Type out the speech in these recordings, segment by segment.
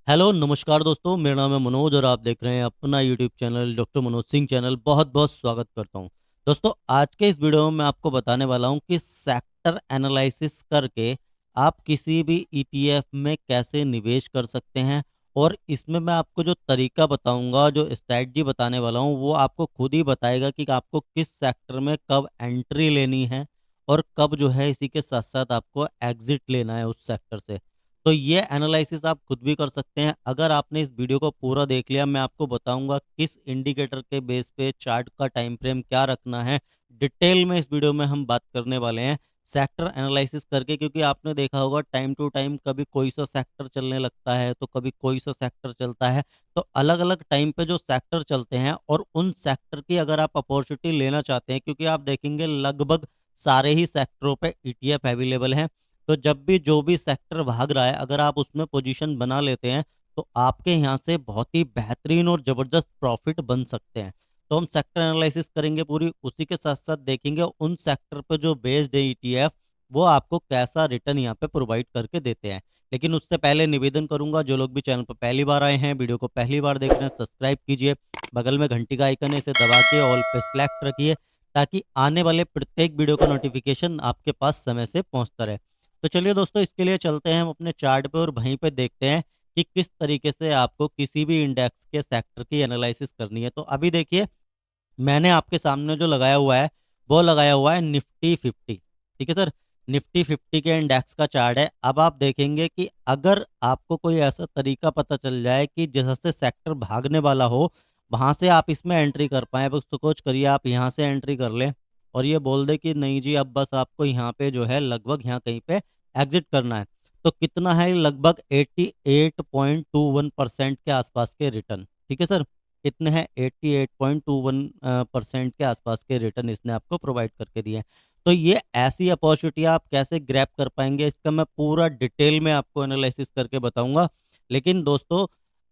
Hello नमस्कार दोस्तों, मेरा नाम है मनोज और आप देख रहे हैं अपना YouTube channel doctor Manoj Singh channel. बहुत बहुत स्वागत करता हूं। दोस्तों, आज के इस वीडियो में मैं आपको बताने वाला हूं कि सेक्टर एनालिसिस करके आप किसी भी ईटीएफ में कैसे निवेश कर सकते हैं। और इसमें मैं आपको जो तरीका बताऊंगा, जो स्ट्रैटेजी बताने वाला हूं, वो आपको खुद ही बताएगा कि आपको किस सेक्टर में कब एंट्री लेनी है और कब जो है इसी के साथ साथ आपको एग्जिट लेना है उस सेक्टर से। तो ये एनालिसिस आप खुद भी कर सकते हैं। अगर आपने इस वीडियो को पूरा देख लिया, मैं आपको बताऊंगा किस इंडिकेटर के बेस पे चार्ट का टाइम फ्रेम क्या रखना है। डिटेल में इस वीडियो में हम बात करने वाले हैं सेक्टर एनालिसिस करके, क्योंकि आपने देखा होगा टाइम टू टाइम कभी कोई सा सेक्टर चलने लगता है तो कभी कोई सा सेक्टर चलता है। तो अलग अलग टाइम पे जो सेक्टर चलते हैं और उन सेक्टर की अगर आप अपॉर्चुनिटी लेना चाहते हैं, क्योंकि आप देखेंगे लगभग सारे ही सेक्टरों पे ईटीएफ अवेलेबल हैं। तो जब भी जो भी सेक्टर भाग रहा है, अगर आप उसमें पोजीशन बना लेते हैं तो आपके यहाँ से बहुत ही बेहतरीन और ज़बरदस्त प्रॉफिट बन सकते हैं। तो हम सेक्टर एनालिसिस करेंगे पूरी, उसी के साथ साथ देखेंगे उन सेक्टर पे जो बेस्ड है ईटीएफ, वो आपको कैसा रिटर्न यहाँ पे प्रोवाइड करके देते हैं। लेकिन उससे पहले निवेदन करूंगा, जो लोग भी चैनल पर पहली बार आए हैं, वीडियो को पहली बार देख रहे हैं, सब्सक्राइब कीजिए। बगल में घंटी का आइकन है, इसे दबा के ऑल पे सिलेक्ट रखिए, ताकि आने वाले प्रत्येक वीडियो का नोटिफिकेशन आपके पास समय से पहुंचता रहे। तो चलिए दोस्तों, इसके लिए चलते हैं हम अपने चार्ट पे और वहीं पे देखते हैं कि किस तरीके से आपको किसी भी इंडेक्स के सेक्टर की एनालिसिस करनी है। तो अभी देखिए, मैंने आपके सामने जो लगाया हुआ है वो लगाया हुआ है निफ्टी 50। ठीक है सर, निफ्टी 50 के इंडेक्स का चार्ट है। अब आप देखेंगे कि अगर आपको कोई ऐसा तरीका पता चल जाए कि जैसा से सेक्टर भागने वाला हो, वहां से आप इसमें एंट्री कर पाए। अब सोच करिए आप यहाँ से एंट्री कर लें और ये बोल दे कि नहीं जी, अब बस आपको यहाँ पे जो है लगभग यहाँ कहीं पे एग्जिट करना है। तो कितना है, लगभग 88.21% के आसपास के रिटर्न। ठीक है सर, कितने हैं, 88.21% के आसपास के रिटर्न इसने आपको प्रोवाइड करके दिए हैं। तो ये ऐसी अपॉर्चुनिटी आप कैसे ग्रैब कर पाएंगे, इसका मैं पूरा डिटेल में आपको एनालिसिस करके बताऊंगा। लेकिन दोस्तों,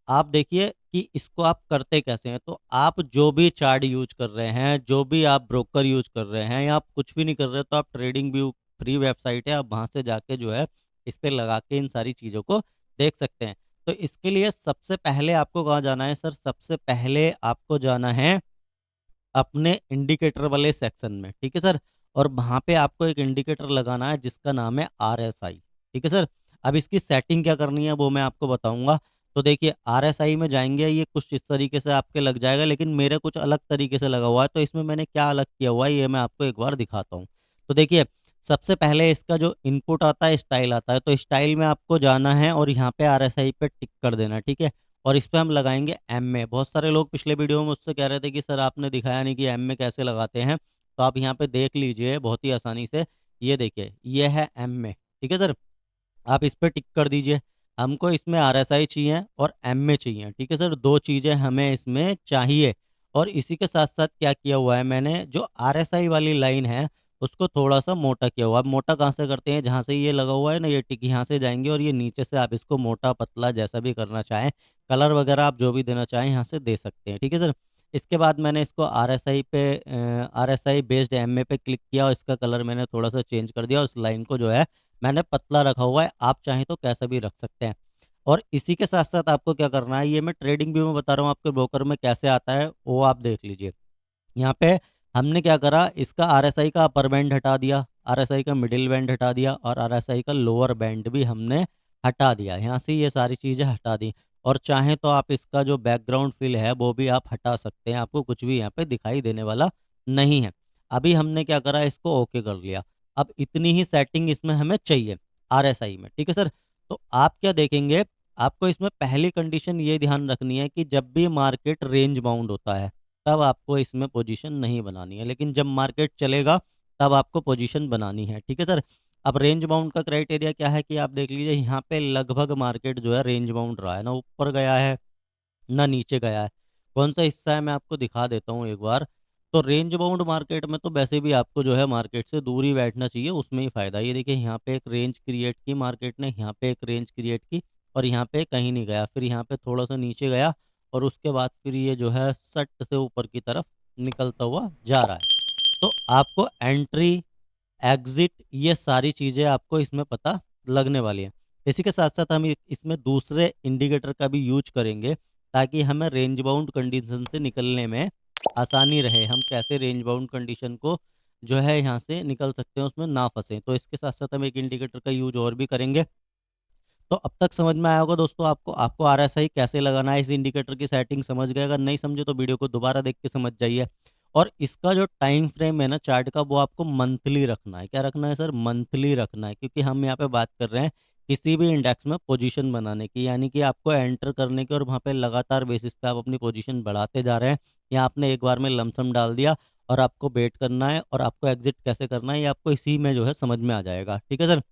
आप देखिए कि इसको आप करते कैसे हैं। तो आप जो भी चार्ट यूज कर रहे हैं, जो भी आप ब्रोकर यूज कर रहे हैं, या आप कुछ भी नहीं कर रहे, तो आप ट्रेडिंग व्यू फ्री वेबसाइट है, आप वहां से जाके जो है इस पे लगा के इन सारी चीज़ों को देख सकते हैं। तो इसके लिए सबसे पहले आपको कहाँ जाना है सर, सबसे पहले आपको जाना है अपने इंडिकेटर वाले सेक्शन में। ठीक है सर, और वहां पे आपको एक इंडिकेटर लगाना है जिसका नाम है आरएसआई। ठीक है सर, अब इसकी सेटिंग क्या करनी है वो मैं आपको बताऊंगा। तो देखिए, आरएसआई में जाएंगे, ये कुछ इस तरीके से आपके लग जाएगा, लेकिन मेरे कुछ अलग तरीके से लगा हुआ है। तो इसमें मैंने क्या अलग किया हुआ है ये मैं आपको एक बार दिखाता हूँ। तो देखिए, सबसे पहले इसका जो इनपुट आता है, स्टाइल आता है। तो स्टाइल में आपको जाना है और यहाँ पे आरएसआई पे टिक कर देना। ठीक है, और इस पे हम लगाएंगे एम में। बहुत सारे लोग पिछले वीडियो में मुझसे कह रहे थे कि सर आपने दिखाया नहीं कि एम में कैसे लगाते हैं। तो आप यहाँ पे देख लीजिए बहुत ही आसानी से। ये देखिए, ये है एम में। ठीक है सर, आप इस पे टिक कर दीजिए। हमको इसमें आरएसआई चाहिए और एम में चाहिए। ठीक है सर, दो चीज़ें हमें इसमें चाहिए। और इसी के साथ साथ क्या किया हुआ है मैंने, जो आरएसआई वाली लाइन है उसको थोड़ा सा मोटा किया हुआ है। अब मोटा कहाँ से करते हैं, जहाँ से ये लगा हुआ है ना, ये टिक, यहाँ से जाएंगे और ये नीचे से आप इसको मोटा पतला जैसा भी करना चाहें, कलर वगैरह आप जो भी देना चाहें यहाँ से दे सकते हैं। ठीक है सर, इसके बाद मैंने इसको आरएसआई पे, आरएसआई बेस्ड एमए पे क्लिक किया और इसका कलर मैंने थोड़ा सा चेंज कर दिया। उस लाइन को जो है मैंने पतला रखा हुआ है, आप चाहें तो कैसा भी रख सकते हैं। और इसी के साथ साथ आपको क्या करना है, ये मैं ट्रेडिंग व्यू में बता रहा हूँ, आपके ब्रोकर में कैसे आता है वो आप देख लीजिए। यहाँ पे हमने क्या करा, इसका आरएसआई का अपर बैंड हटा दिया, आरएसआई का मिडिल बैंड हटा दिया और आरएसआई का लोअर बैंड भी हमने हटा दिया। यहाँ से ये सारी चीज़ें हटा दी। और चाहें तो आप इसका जो बैकग्राउंड फिल है वो भी आप हटा सकते हैं, आपको कुछ भी यहाँ पे दिखाई देने वाला नहीं है। अभी हमने क्या करा, इसको ओके कर लिया। अब इतनी ही सेटिंग इसमें हमें चाहिए आरएसआई में। ठीक है सर, तो आप क्या देखेंगे, आपको इसमें पहली कंडीशन ये ध्यान रखनी है कि जब भी मार्केट रेंज बाउंड होता है तब आपको इसमें पोजीशन नहीं बनानी है, लेकिन जब मार्केट चलेगा तब आपको पोजीशन बनानी है। ठीक है सर, अब रेंज बाउंड का क्राइटेरिया क्या है कि आप देख लीजिए, यहाँ पे लगभग मार्केट जो है रेंज बाउंड रहा है, ना ऊपर गया है ना नीचे गया है। कौन सा हिस्सा है मैं आपको दिखा देता हूँ एक बार। तो रेंज बाउंड मार्केट में तो वैसे भी आपको जो है मार्केट से दूर ही बैठना चाहिए, उसमें ही फायदा है। ये देखिए, यहाँ पे एक रेंज क्रिएट की मार्केट ने, यहाँ पे एक रेंज क्रिएट की और यहाँ पे कहीं नहीं गया, फिर यहाँ पे थोड़ा सा नीचे गया और उसके बाद फिर ये जो है सट से ऊपर की तरफ निकलता हुआ जा रहा है। तो आपको एंट्री, एग्जिट, ये सारी चीज़ें आपको इसमें पता लगने वाली हैं। इसी के साथ साथ हम इसमें दूसरे इंडिकेटर का भी यूज करेंगे ताकि हमें रेंज बाउंड कंडीशन से निकलने में आसानी रहे। हम कैसे रेंज बाउंड कंडीशन को जो है यहाँ से निकल सकते हैं, उसमें ना फंसे। तो इसके साथ साथ हम एक इंडिकेटर का यूज और भी करेंगे। तो अब तक समझ में आया होगा दोस्तों आपको आपको आरएसआई कैसे लगाना है, इस इंडिकेटर की सेटिंग समझ गए। अगर नहीं समझे तो वीडियो को दोबारा देख के समझ जाइए। और इसका जो टाइम फ्रेम है ना चार्ट का, वो आपको मंथली रखना है। क्या रखना है सर? मंथली रखना है, क्योंकि हम यहाँ पे बात कर रहे हैं किसी भी इंडेक्स में पोजीशन बनाने की, यानी कि आपको एंटर करने की और वहाँ पे लगातार बेसिस पे आप अपनी पोजीशन बढ़ाते जा रहे हैं। या आपने एक बार में लमसम डाल दिया और आपको वेट करना है और आपको एग्जिट कैसे करना है ये आपको इसी में जो है समझ में आ जाएगा। ठीक है सर।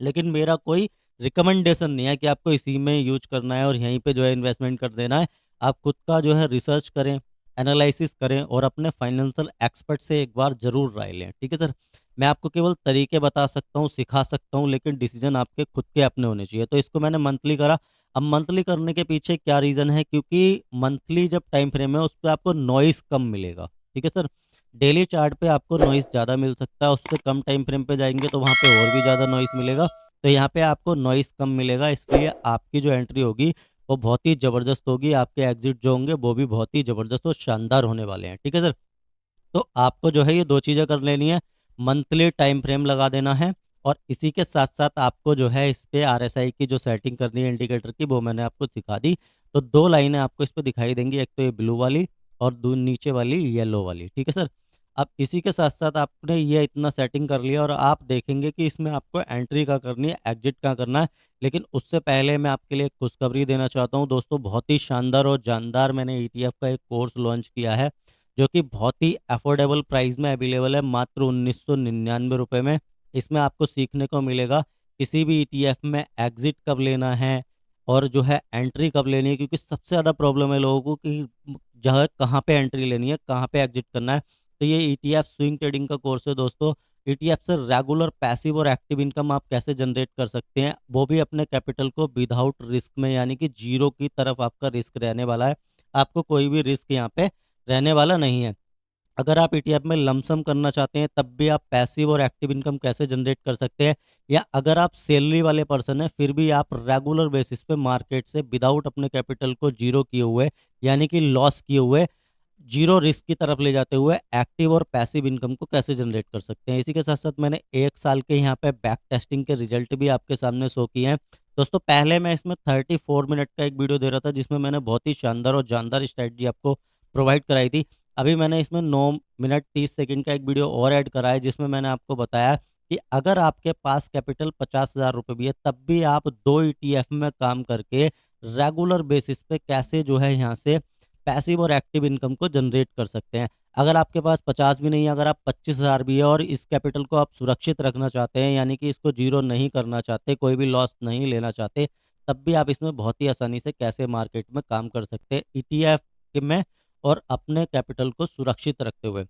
लेकिन मेरा कोई रिकमेंडेशन नहीं है कि आपको इसी में यूज करना है और यहीं पे जो है इन्वेस्टमेंट कर देना है। आप खुद का जो है रिसर्च करें, एनालिसिस करें और अपने फाइनेंशियल एक्सपर्ट से एक बार ज़रूर राय लें। ठीक है सर। मैं आपको केवल तरीके बता सकता हूँ, सिखा सकता हूँ, लेकिन डिसीजन आपके खुद के अपने होने चाहिए। तो इसको मैंने मंथली करा। अब मंथली करने के पीछे क्या रीज़न है? क्योंकि मंथली जब टाइम फ्रेम है उस पर आपको नॉइस कम मिलेगा। ठीक है सर। डेली चार्ट पे आपको नॉइस ज़्यादा मिल सकता है, उससे कम टाइम फ्रेम पे जाएंगे तो वहाँ पे और भी ज़्यादा नॉइस मिलेगा। तो यहाँ पे आपको नॉइस कम मिलेगा, इसलिए आपकी जो एंट्री होगी वो बहुत ही ज़बरदस्त होगी। आपके एग्जिट जो होंगे वो भी बहुत ही ज़बरदस्त और शानदार होने वाले हैं। ठीक है सर। तो आपको जो है ये दो चीज़ें कर लेनी है। मंथली टाइम फ्रेम लगा देना है और इसी के साथ साथ आपको जो है इस पे आरएसआई की जो सेटिंग करनी है इंडिकेटर की, वो मैंने आपको सिखा दी। तो दो लाइनें आपको इस पे दिखाई देंगी, एक तो ये ब्लू वाली और नीचे वाली येलो वाली। ठीक है सर। अब इसी के साथ साथ आपने ये इतना सेटिंग कर लिया और आप देखेंगे कि इसमें आपको एंट्री का करनी है, एग्जिट का करना है। लेकिन उससे पहले मैं आपके लिए एक खुशखबरी देना चाहता हूँ दोस्तों। बहुत ही शानदार और जानदार मैंने ईटीएफ का एक कोर्स लॉन्च किया है, जो कि बहुत ही अफोर्डेबल प्राइस में अवेलेबल है, मात्र 1999 रुपये में। इसमें आपको सीखने को मिलेगा किसी भी ईटीएफ में एग्जिट कब लेना है और जो है एंट्री कब लेनी है, क्योंकि सबसे ज़्यादा प्रॉब्लम है लोगों को कि जो है कहाँ पे एंट्री लेनी है, कहाँ पे एग्जिट करना है। तो ये ईटीएफ स्विंग ट्रेडिंग का कोर्स है दोस्तों। ईटीएफ से रेगुलर पैसिव और एक्टिव इनकम आप कैसे जनरेट कर सकते हैं, वो भी अपने कैपिटल को विदाउट रिस्क में, यानी कि जीरो की तरफ आपका रिस्क रहने वाला है। आपको कोई भी रिस्क यहाँ पे रहने वाला नहीं है। अगर आप ईटीएफ में लमसम करना चाहते हैं तब भी आप पैसिव और एक्टिव इनकम कैसे जनरेट कर सकते हैं, या अगर आप सैलरी वाले पर्सन हैं फिर भी आप रेगुलर बेसिस पे मार्केट से विदाउट अपने कैपिटल को जीरो किए हुए, यानी कि लॉस किए हुए, जीरो रिस्क की तरफ ले जाते हुए एक्टिव और पैसिव इनकम को कैसे जनरेट कर सकते हैं। इसी के साथ साथ मैंने एक साल के यहाँ पे बैक टेस्टिंग के रिजल्ट भी आपके सामने शो किए हैं दोस्तों। पहले मैं इसमें 34 मिनट का एक वीडियो दे रहा था जिसमें मैंने बहुत ही शानदार और जानदार स्ट्रैटेजी आपको प्रोवाइड कराई थी। अभी मैंने इसमें 9 मिनट 30 सेकंड का एक वीडियो और ऐड करा है जिसमें मैंने आपको बताया कि अगर आपके पास कैपिटल 50,000 रुपये भी है तब भी आप दो ईटीएफ में काम करके रेगुलर बेसिस पे कैसे जो है यहाँ से पैसिव और एक्टिव इनकम को जनरेट कर सकते हैं। अगर आपके पास 50 भी नहीं है, अगर आप 25,000 भी है और इस कैपिटल को आप सुरक्षित रखना चाहते हैं, यानी कि इसको जीरो नहीं करना चाहते, कोई भी लॉस नहीं लेना चाहते, तब भी आप इसमें बहुत ही आसानी से कैसे मार्केट में काम कर सकते हैं ईटीएफ में और अपने कैपिटल को सुरक्षित रखते हुए।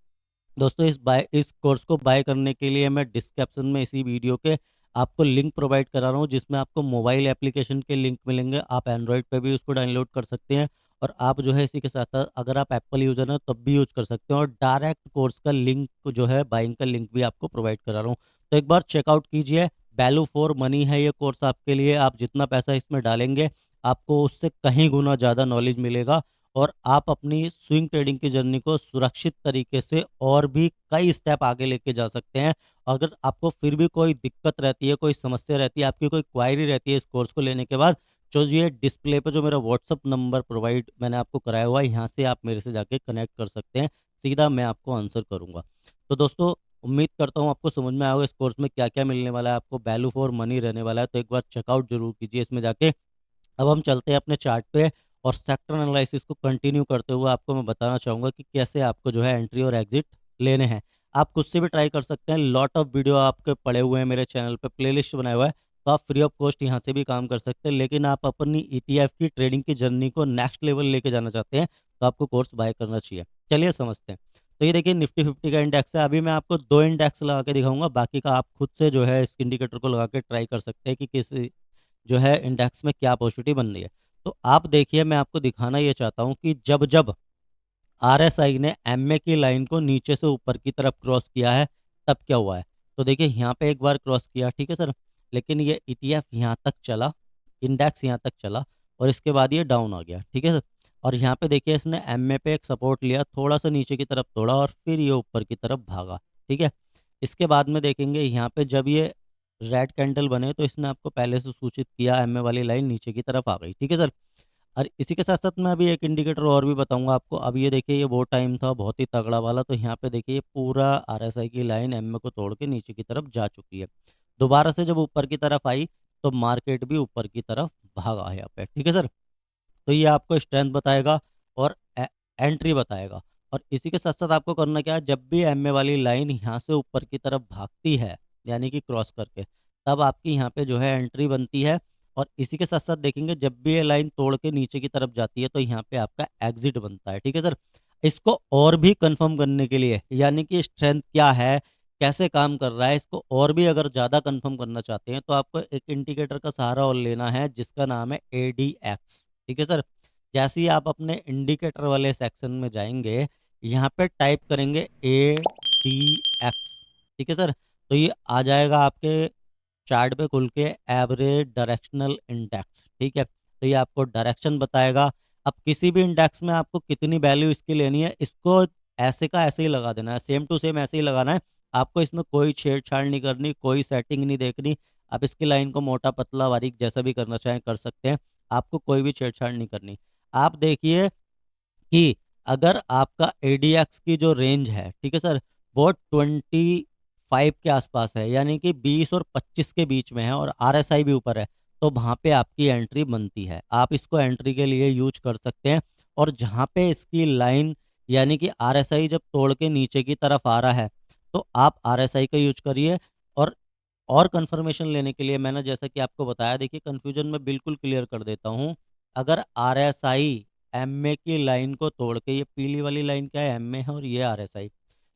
दोस्तों इस कोर्स को बाय करने के लिए मैं डिस्क्रिप्शन में इसी वीडियो के आपको लिंक प्रोवाइड करा रहा हूँ, जिसमें आपको मोबाइल एप्लीकेशन के लिंक मिलेंगे। आप एंड्रॉयड पे भी उसको डाउनलोड कर सकते हैं और आप जो है इसी के साथ साथ अगर आप एप्पल यूज़र हैं तब भी यूज कर सकते हैं। और डायरेक्ट कोर्स का लिंक जो है बाइंग का लिंक भी आपको प्रोवाइड करा रहा हूँ, तो एक बार चेकआउट कीजिए। वैल्यू फॉर मनी है ये कोर्स आपके लिए। आप जितना पैसा इसमें डालेंगे आपको उससे कहीं गुना ज़्यादा नॉलेज मिलेगा और आप अपनी स्विंग ट्रेडिंग की जर्नी को सुरक्षित तरीके से और भी कई स्टेप आगे लेके जा सकते हैं। अगर आपको फिर भी कोई दिक्कत रहती है, कोई समस्या रहती है, आपकी कोई क्वायरी रहती है इस कोर्स को लेने के बाद, जो ये डिस्प्ले पे जो मेरा व्हाट्सअप नंबर प्रोवाइड मैंने आपको कराया हुआ है, यहाँ से आप मेरे से जाके कनेक्ट कर सकते हैं। सीधा मैं आपको आंसर करूँगा। तो दोस्तों उम्मीद करता हूँ आपको समझ में आया होगा इस कोर्स में क्या क्या मिलने वाला है, आपको वैल्यू फॉर मनी रहने वाला है। तो एक बार चेकआउट जरूर कीजिए इसमें जाके। अब हम चलते हैं अपने चार्ट पे और सेक्टर एनालिसिस को कंटिन्यू करते हुए आपको मैं बताना चाहूँगा कि कैसे आपको जो है एंट्री और एग्जिट लेने हैं। आप खुद से भी ट्राई कर सकते हैं। लॉट ऑफ वीडियो आपके पड़े हुए हैं मेरे चैनल पे, प्लेलिस्ट बनाया हुआ है, तो आप फ्री ऑफ कॉस्ट यहाँ से भी काम कर सकते हैं। लेकिन आप अपनी ईटीएफ की ट्रेडिंग की जर्नी को नेक्स्ट लेवल लेके जाना चाहते हैं तो आपको कोर्स बाय करना चाहिए। चलिए समझते हैं। तो ये देखिए निफ्टी 50 का इंडेक्स है। अभी मैं आपको दो इंडेक्स लगा के दिखाऊंगा, बाकी का आप खुद से जो है इस इंडिकेटर को लगा के ट्राई कर सकते हैं कि किस जो है इंडेक्स में क्या अपॉर्चुनिटी बन रही है। तो आप देखिए, मैं आपको दिखाना ये चाहता हूँ कि जब जब आरएसआई ने एमए की लाइन को नीचे से ऊपर की तरफ क्रॉस किया है तब क्या हुआ है। तो देखिए यहाँ पे एक बार क्रॉस किया, ठीक है सर, लेकिन ये ETF यहाँ तक चला, इंडेक्स यहाँ तक चला और इसके बाद ये डाउन आ गया, ठीक है सर। और यहाँ पे देखिए इसने MA पे एक सपोर्ट लिया, थोड़ा सा नीचे की तरफ तोड़ा और फिर ये ऊपर की तरफ भागा, ठीक है। इसके बाद में देखेंगे यहाँ पे जब ये रेड कैंडल बने तो इसने आपको पहले से सूचित किया, MA वाली लाइन नीचे की तरफ आ गई, ठीक है सर। और इसी के साथ साथ मैं अभी एक इंडिकेटर और भी बताऊंगा आपको। अब ये देखिए ये वो टाइम था बहुत ही तगड़ा वाला, तो यहाँ पे देखिए ये पूरा RSI की लाइन MA को तोड़ के नीचे की तरफ जा चुकी है। दोबारा से जब ऊपर की तरफ आई तो मार्केट भी ऊपर की तरफ भागा है यहाँ पे, ठीक है सर। तो ये आपको स्ट्रेंथ बताएगा और एंट्री बताएगा। और इसी के साथ साथ आपको करना क्या है, जब भी MA वाली लाइन यहाँ से ऊपर की तरफ भागती है यानी कि क्रॉस करके, तब आपकी यहाँ पे जो है एंट्री बनती है। और इसी के साथ साथ देखेंगे जब भी ये लाइन तोड़ के नीचे की तरफ जाती है तो यहाँ पे आपका एग्जिट बनता है, ठीक है सर। इसको और भी कंफर्म करने के लिए, यानी कि स्ट्रेंथ क्या है, कैसे काम कर रहा है, इसको और भी अगर ज़्यादा कंफर्म करना चाहते हैं तो आपको एक इंडिकेटर का सहारा और लेना है जिसका नाम है ADX, ठीक है सर। जैसे ही आप अपने इंडिकेटर वाले सेक्शन में जाएंगे, यहाँ पे टाइप करेंगे ADX, ठीक है सर। तो ये आ जाएगा आपके चार्ट पे खुल के एवरेज डायरेक्शनल इंडेक्स, ठीक है। तो ये आपको डायरेक्शन बताएगा। अब किसी भी इंडेक्स में आपको कितनी वैल्यू इसकी लेनी है, इसको ऐसे का ऐसे ही लगा देना है, सेम टू सेम ऐसे ही लगाना है। आपको इसमें कोई छेड़छाड़ नहीं करनी, कोई सेटिंग नहीं देखनी। आप इसकी लाइन को मोटा पतला बारीक जैसा भी करना चाहें कर सकते हैं, आपको कोई भी छेड़छाड़ नहीं करनी। आप देखिए कि अगर आपका ADX की जो रेंज है, ठीक है सर, वो 25 के आसपास है, यानी कि 20 और 25 के बीच में है और RSI भी ऊपर है, तो वहाँ पे आपकी एंट्री बनती है। आप इसको एंट्री के लिए यूज कर सकते हैं। और जहाँ पे इसकी लाइन यानी कि RSI जब तोड़ के नीचे की तरफ आ रहा है तो आप RSI का यूज करिए। और कंफर्मेशन लेने के लिए मैंने जैसा कि आपको बताया, देखिए कन्फ्यूजन में बिल्कुल क्लियर कर देता हूँ। अगर RSI MA की लाइन को तोड़ के, ये पीली वाली लाइन क्या है, MA है और ये RSI,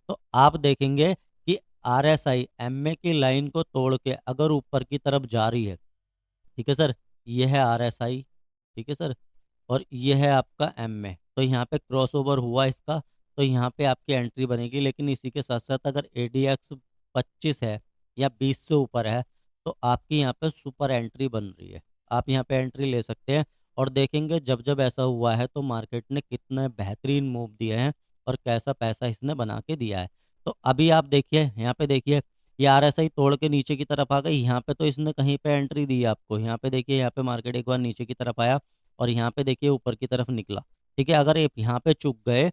तो आप देखेंगे कि RSI MA की लाइन को तोड़ के अगर ऊपर की तरफ जा रही है, ठीक है सर, ये है RSI, ठीक है सर, और ये है आपका MA, तो यहाँ पे क्रॉसओवर हुआ इसका, तो यहाँ पे आपकी एंट्री बनेगी। लेकिन इसी के साथ साथ अगर ADX 25 है या 20 से ऊपर है तो आपकी यहाँ पे सुपर एंट्री बन रही है, आप यहाँ पे एंट्री ले सकते हैं। और देखेंगे जब जब ऐसा हुआ है तो मार्केट ने कितने बेहतरीन मूव दिए हैं और कैसा पैसा इसने बना के दिया है। तो अभी आप देखिए यहाँ पे, देखिए ये RSI तोड़ के नीचे की तरफ आ गई, यहाँ पे तो इसने कहीं पे एंट्री दी है आपको। यहाँ पे देखिए, यहाँ पे मार्केट एक बार नीचे की तरफ आया और यहाँ पे देखिए ऊपर की तरफ निकला, ठीक है। अगर ये यहाँ पे चुक गए,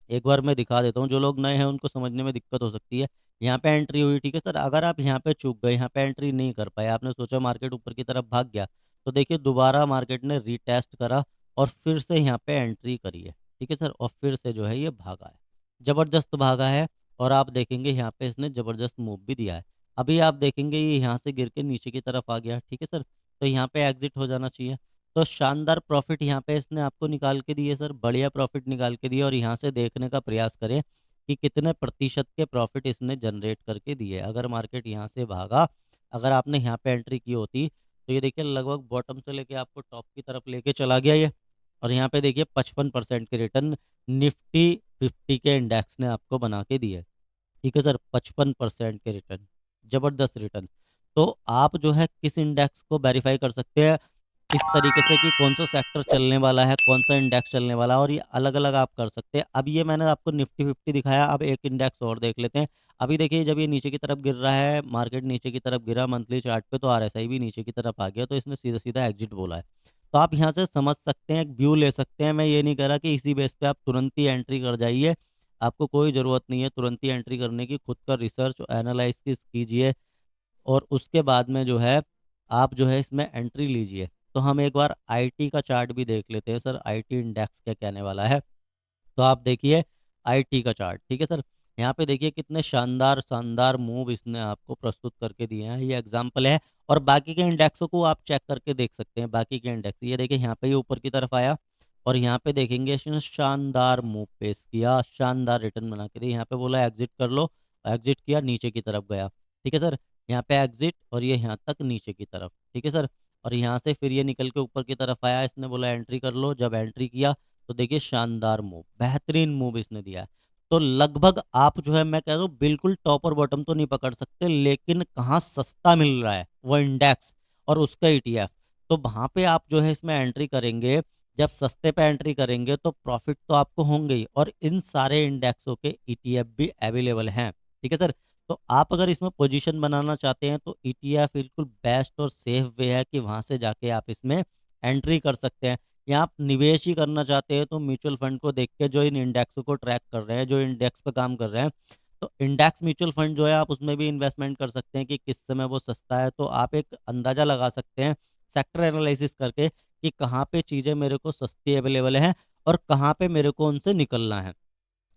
एक बार मैं दिखा देता हूँ, जो लोग नए हैं उनको समझने में दिक्कत हो सकती है। यहाँ पे एंट्री हुई, ठीक है सर, अगर आप यहाँ पे चूक गए, यहाँ पे एंट्री नहीं कर पाए, आपने सोचा मार्केट ऊपर की तरफ भाग गया, तो देखिए दोबारा मार्केट ने रीटेस्ट करा और फिर से यहाँ पे एंट्री करी है, ठीक है सर, और फिर से जो है ये भागा है, ज़बरदस्त भागा है। और आप देखेंगे यहाँ पे इसने ज़बरदस्त मूव भी दिया है। अभी आप देखेंगे ये यहाँ से गिर के नीचे की तरफ आ गया, ठीक है सर, तो यहाँ पे एग्जिट हो जाना चाहिए। तो शानदार प्रॉफिट यहाँ पे इसने आपको निकाल के दिए सर, बढ़िया प्रॉफिट निकाल के दिए। और यहाँ से देखने का प्रयास करें कि कितने प्रतिशत के प्रॉफिट इसने जनरेट करके दिए। अगर मार्केट यहाँ से भागा, अगर आपने यहाँ पे एंट्री की होती तो ये देखिए लगभग बॉटम से लेके आपको टॉप की तरफ लेके चला गया ये। और यहाँ पे देखिए 55% के रिटर्न निफ्टी 50 के इंडेक्स ने आपको बना के दिए, ठीक है सर, 55% के रिटर्न, जबरदस्त रिटर्न। तो आप जो है किस इंडेक्स को वेरीफाई कर सकते हैं इस तरीके से कि कौन सा सेक्टर चलने वाला है, कौन सा इंडेक्स चलने वाला है, और ये अलग अलग आप कर सकते हैं। अब ये मैंने आपको निफ्टी 50 दिखाया, अब एक इंडेक्स और देख लेते हैं। अभी देखिए जब ये नीचे की तरफ गिर रहा है, मार्केट नीचे की तरफ गिरा मंथली चार्ट पे, तो RSI भी नीचे की तरफ आ गया, तो इसने सीधा सीधा एग्जिट बोला है। तो आप यहाँ से समझ सकते हैं, एक व्यू ले सकते हैं। मैं ये नहीं कह रहा कि इसी बेस पे आप तुरंत ही एंट्री कर जाइए, आपको कोई ज़रूरत नहीं है तुरंत ही एंट्री करने की। खुद का रिसर्च एनालाइज कीजिए और उसके बाद में जो है आप जो है इसमें एंट्री लीजिए। तो हम एक बार IT का चार्ट भी देख लेते हैं सर, IT इंडेक्स क्या कहने वाला है। तो आप देखिए IT का चार्ट, ठीक है सर, यहाँ पे देखिए कितने शानदार शानदार मूव इसने आपको प्रस्तुत करके दिए हैं, ये एग्जाम्पल है। और बाकी के इंडेक्सों को आप चेक करके देख सकते हैं, बाकी के इंडेक्स ये देखिए यहाँ पे ये ऊपर की तरफ आया और यहाँ पे देखेंगे इसने शानदार मूव पेश किया, शानदार रिटर्न बना के दिया। यहाँ पे बोला एग्जिट कर लो, एग्जिट किया, नीचे की तरफ गया, ठीक है सर, यहाँ पे एग्जिट और ये यहाँ तक नीचे की तरफ, ठीक है सर। और यहाँ से फिर ये निकल के ऊपर की तरफ आया, इसने बोला एंट्री कर लो, जब एंट्री किया तो देखिए शानदार मूव, बेहतरीन मूव इसने दिया है। तो लगभग आप जो है मैं कह रहा हूँ बिल्कुल टॉप और बॉटम तो नहीं पकड़ सकते, लेकिन कहाँ सस्ता मिल रहा है वो इंडेक्स और उसका ईटीएफ, तो वहां पे आप जो है इसमें एंट्री करेंगे। जब सस्ते पे एंट्री करेंगे तो प्रॉफिट तो आपको होंगे ही, और इन सारे इंडेक्सों के ईटीएफ भी अवेलेबल हैं। ठीक है सर। तो आप अगर इसमें पोजीशन बनाना चाहते हैं तो ईटीएफ बिल्कुल बेस्ट और सेफ वे है कि वहां से जाके आप इसमें एंट्री कर सकते हैं। या आप निवेश ही करना चाहते हैं तो म्यूचुअल फंड को देख के जो इन इंडेक्स को ट्रैक कर रहे हैं, जो इंडेक्स पे काम कर रहे हैं, तो इंडेक्स म्यूचुअल फंड जो है आप उसमें भी इन्वेस्टमेंट कर सकते हैं कि किस समय वो सस्ता है। तो आप एक अंदाजा लगा सकते हैं सेक्टर एनालिसिस करके कि कहाँ पे चीज़ें मेरे को सस्ती अवेलेबल हैं और कहाँ पे मेरे को उनसे निकलना है।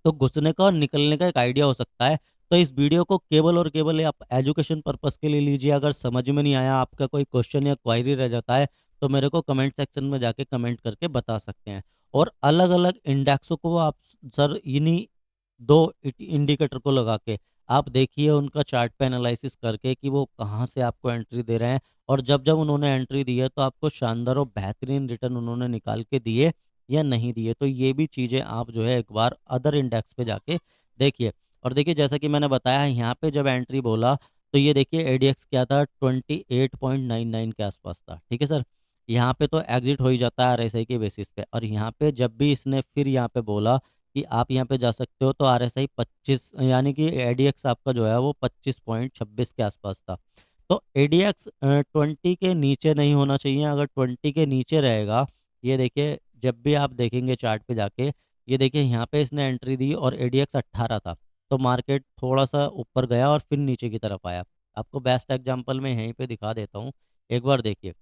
तो घुसने का और निकलने का एक आइडिया हो सकता है। तो इस वीडियो को केवल और केवल आप एजुकेशन पर्पस के लिए लीजिए। अगर समझ में नहीं आया, आपका कोई क्वेश्चन या क्वायरी रह जाता है, तो मेरे को कमेंट सेक्शन में जाके कमेंट करके बता सकते हैं। और अलग अलग इंडेक्सों को आप सर इन्हीं दो इंडिकेटर को लगा के आप देखिए उनका चार्ट पे एनालिसिस करके कि वो कहाँ से आपको एंट्री दे रहे हैं, और जब जब उन्होंने एंट्री दी है तो आपको शानदार और बेहतरीन रिटर्न उन्होंने निकाल के दिए या नहीं दिए। तो ये भी चीज़ें आप जो है एक बार अदर इंडेक्स पे जाके देखिए। और देखिए जैसा कि मैंने बताया यहाँ पे जब एंट्री बोला तो ये देखिए एडीएक्स क्या था, 28.99 के आसपास था। ठीक है सर। यहाँ पे तो एग्जिट हो ही जाता है आरएसआई के बेसिस पे, और यहाँ पे जब भी इसने फिर यहाँ पे बोला कि आप यहाँ पे जा सकते हो, तो आरएसआई 25 यानी कि एडीएक्स आपका जो है वो 25.26 के आसपास था। तो एडीएक्स 20 के नीचे नहीं होना चाहिए। अगर 20 के नीचे रहेगा, ये देखिए जब भी आप देखेंगे चार्ट पे जाके, ये देखिए यहाँ पे इसने एंट्री दी और एडीएक्स 18 था, तो मार्केट थोड़ा सा ऊपर गया और फिर नीचे की तरफ आया। आपको बेस्ट एग्जांपल मैं यहीं पे दिखा देता हूँ, एक बार देखिए।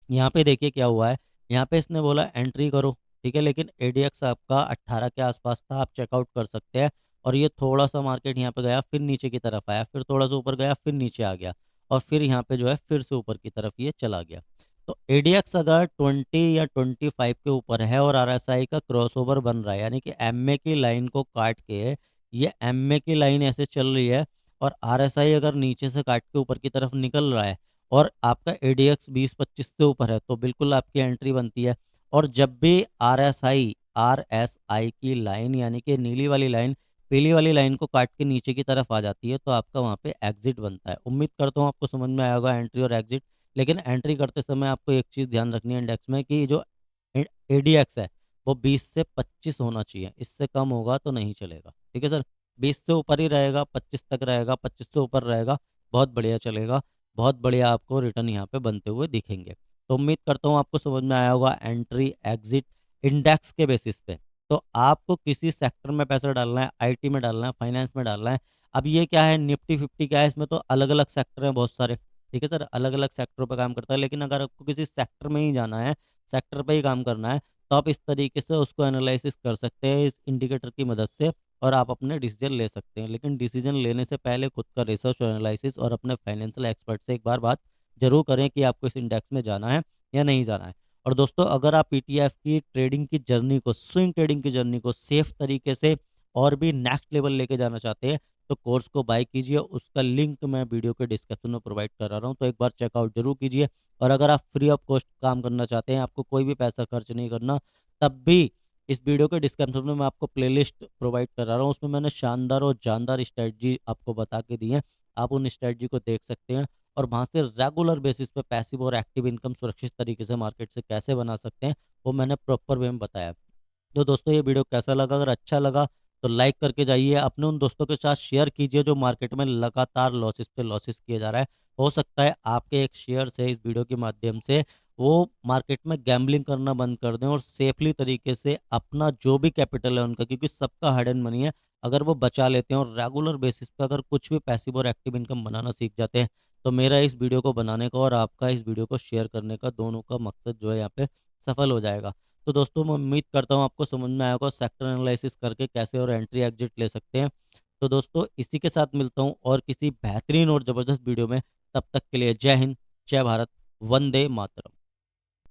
यहाँ पे देखिए क्या हुआ है, यहाँ पे इसने बोला एंट्री करो, ठीक है, लेकिन एडीएक्स आपका 18 के आसपास था, आप चेकआउट कर सकते हैं। और ये थोड़ा सा मार्केट यहाँ पे गया, फिर नीचे की तरफ आया, फिर थोड़ा सा ऊपर गया, फिर नीचे आ गया, और फिर यहाँ पे जो है फिर से ऊपर की तरफ ये चला गया। तो एडीएक्स अगर 20 या 25 के ऊपर है और आरएसआई का क्रॉसओवर बन रहा है, यानी कि एमए की लाइन को काट के ये एमए की लाइन ऐसे चल रही है, और आरएसआई अगर नीचे से काट के ऊपर की तरफ निकल रहा है, और आपका एडीएक्स 20-25 से ऊपर है, तो बिल्कुल आपकी एंट्री बनती है। और जब भी आरएसआई की लाइन यानी कि नीली वाली लाइन पीली वाली लाइन को काट के नीचे की तरफ आ जाती है, तो आपका वहाँ पे एग्जिट बनता है। उम्मीद करता हूँ आपको समझ में आया होगा एंट्री और एग्जिट। लेकिन एंट्री करते समय आपको एक चीज़ ध्यान रखनी है इंडेक्स में, कि जो एडीएक्स है वो 20 से 25 होना चाहिए, इससे कम होगा तो नहीं चलेगा। ठीक है सर। 20 से ऊपर ही रहेगा, 25 तक रहेगा, 25 से ऊपर रहेगा, बहुत बढ़िया चलेगा, बहुत बढ़िया आपको रिटर्न यहाँ पे बनते हुए दिखेंगे। तो उम्मीद करता हूँ आपको समझ में आया होगा एंट्री एग्जिट इंडेक्स के बेसिस पे। तो आपको किसी सेक्टर में पैसा डालना है, आईटी में डालना है, फाइनेंस में डालना है। अब ये क्या है, निफ्टी 50 क्या है, इसमें तो अलग अलग सेक्टर हैं बहुत सारे। ठीक है सर, अलग अलग सेक्टरों पर काम करता है, लेकिन अगर आपको किसी सेक्टर में ही जाना है, सेक्टर पर ही काम करना है, तो आप इस तरीके से उसको एनालिसिस कर सकते हैं इस इंडिकेटर की मदद से, और आप अपने डिसीजन ले सकते हैं। लेकिन डिसीजन लेने से पहले खुद का रिसर्च और एनालिसिस और अपने फाइनेंशियल एक्सपर्ट से एक बार बात जरूर करें कि आपको इस इंडेक्स में जाना है या नहीं जाना है। और दोस्तों अगर आप पीटीएफ की ट्रेडिंग की जर्नी को, स्विंग ट्रेडिंग की जर्नी को सेफ तरीके से और भी नेक्स्ट लेवल लेके जाना चाहते हैं, तो कोर्स को बाय कीजिए। उसका लिंक मैं वीडियो के डिस्क्रिप्शन में प्रोवाइड करा रहा हूँ, तो एक बार चेकआउट जरूर कीजिए। और अगर आप फ्री ऑफ कॉस्ट काम करना चाहते हैं, आपको कोई भी पैसा खर्च नहीं करना, तब भी इस वीडियो के डिस्क्रिप्शन में मैं आपको प्लेलिस्ट प्रोवाइड करा रहा हूँ। उसमें मैंने शानदार और जानदार स्ट्रेटजी आपको बता के दी है। आप उन स्ट्रेटजी को देख सकते हैं, और वहाँ से रेगुलर बेसिस पे पैसिव और एक्टिव इनकम सुरक्षित तरीके से मार्केट से कैसे बना सकते हैं, वो मैंने प्रॉपर वे में बताया। तो दोस्तों ये वीडियो कैसा लगा, अगर अच्छा लगा तो लाइक करके जाइए, अपने उन दोस्तों के साथ शेयर कीजिए जो मार्केट में लगातार लॉसेस पे लॉसेस किए जा रहा है। हो सकता है आपके एक शेयर से, इस वीडियो के माध्यम से, वो मार्केट में गैम्बलिंग करना बंद कर दें और सेफली तरीके से अपना जो भी कैपिटल है उनका, क्योंकि सबका हार्ड एंड मनी है, अगर वो बचा लेते हैं और रेगुलर बेसिस पे अगर कुछ भी पैसिव और एक्टिव इनकम बनाना सीख जाते हैं, तो मेरा इस वीडियो को बनाने का और आपका इस वीडियो को शेयर करने का, दोनों का मकसद जो है यहाँ पे सफल हो जाएगा। तो दोस्तों मैं उम्मीद करता हूँ आपको समझ में आया होगा सेक्टर एनालिसिस करके कैसे और एंट्री एग्जिट ले सकते हैं। तो दोस्तों इसी के साथ मिलता हूँ और किसी बेहतरीन और ज़बरदस्त वीडियो में। तब तक के लिए जय हिंद, जय भारत, वंदे मातरम।